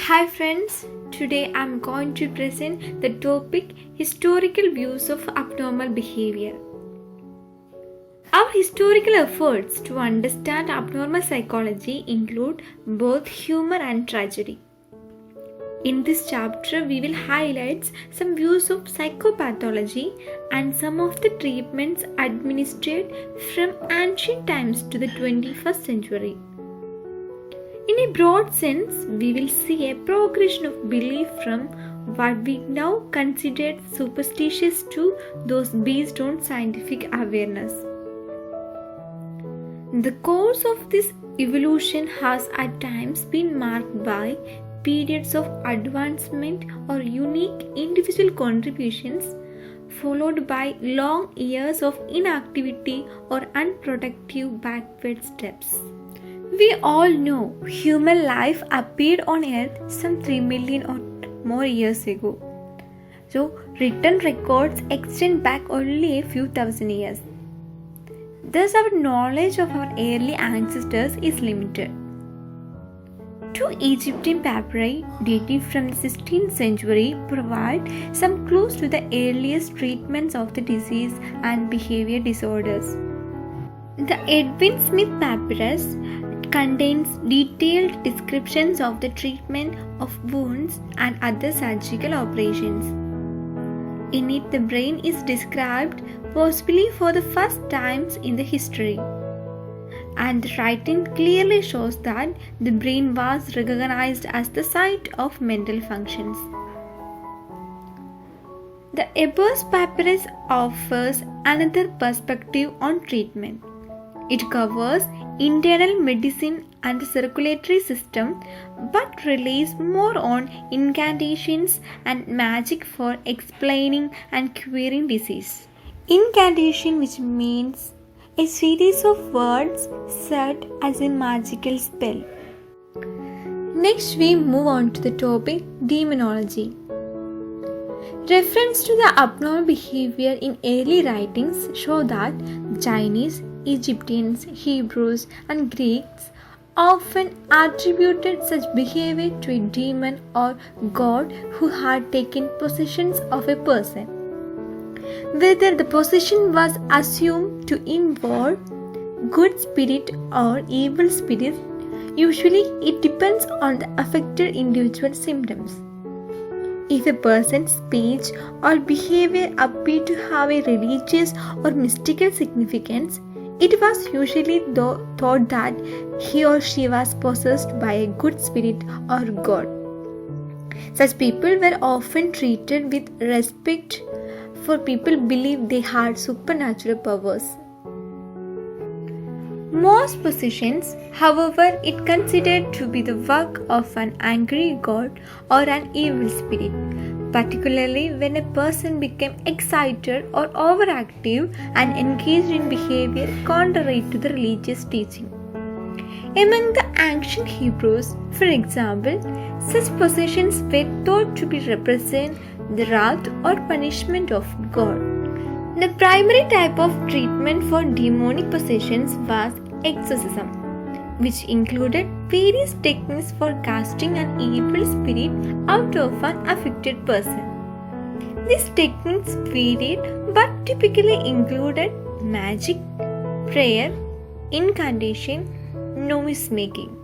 Hi friends, today I'm going to present the topic Historical Views of Abnormal Behavior. Our historical efforts to understand abnormal psychology include both humor and tragedy. In this chapter, we will highlight some views of psychopathology and some of the treatments administered from ancient times to the 21st century. In a broad sense, we will see a progression of belief from what we now consider superstitious to those based on scientific awareness. The course of this evolution has at times been marked by periods of advancement or unique individual contributions, followed by long years of inactivity or unproductive backward steps. We all know human life appeared on earth some 3 million or more years ago. So, written records extend back only a few thousand years. Thus, our knowledge of our early ancestors is limited. Two Egyptian papyri dating from the 16th century provide some clues to the earliest treatments of the disease and behavior disorders. The Edwin Smith Papyrus contains detailed descriptions of the treatment of wounds and other surgical operations. In it, the brain is described possibly for the first times in the history, and the writing clearly shows that the brain was recognized as the site of mental functions. The Ebers Papyrus offers another perspective on treatment. It covers internal medicine and the circulatory system, but relies more on incantations and magic for explaining and curing disease. Incantation, which means a series of words said as a magical spell. Next, we move on to the topic demonology. Reference to the abnormal behavior in early writings show that Chinese, Egyptians, Hebrews, and Greeks often attributed such behavior to a demon or god who had taken possession of a person. Whether the possession was assumed to involve good spirit or evil spirit, usually it depends on the affected individual's symptoms. If a person's speech or behavior appeared to have a religious or mystical significance, it was usually thought that he or she was possessed by a good spirit or god. Such people were often treated with respect, for people believed they had supernatural powers. Most possessions, however, it considered to be the work of an angry god or an evil spirit, particularly when a person became excited or overactive and engaged in behavior contrary to the religious teaching. Among the ancient Hebrews, for example, such possessions were thought to represent the wrath or punishment of God. The primary type of treatment for demonic possessions was exorcism, which included various techniques for casting an evil spirit out of an affected person. These techniques varied but typically included magic, prayer, incantation, novice making.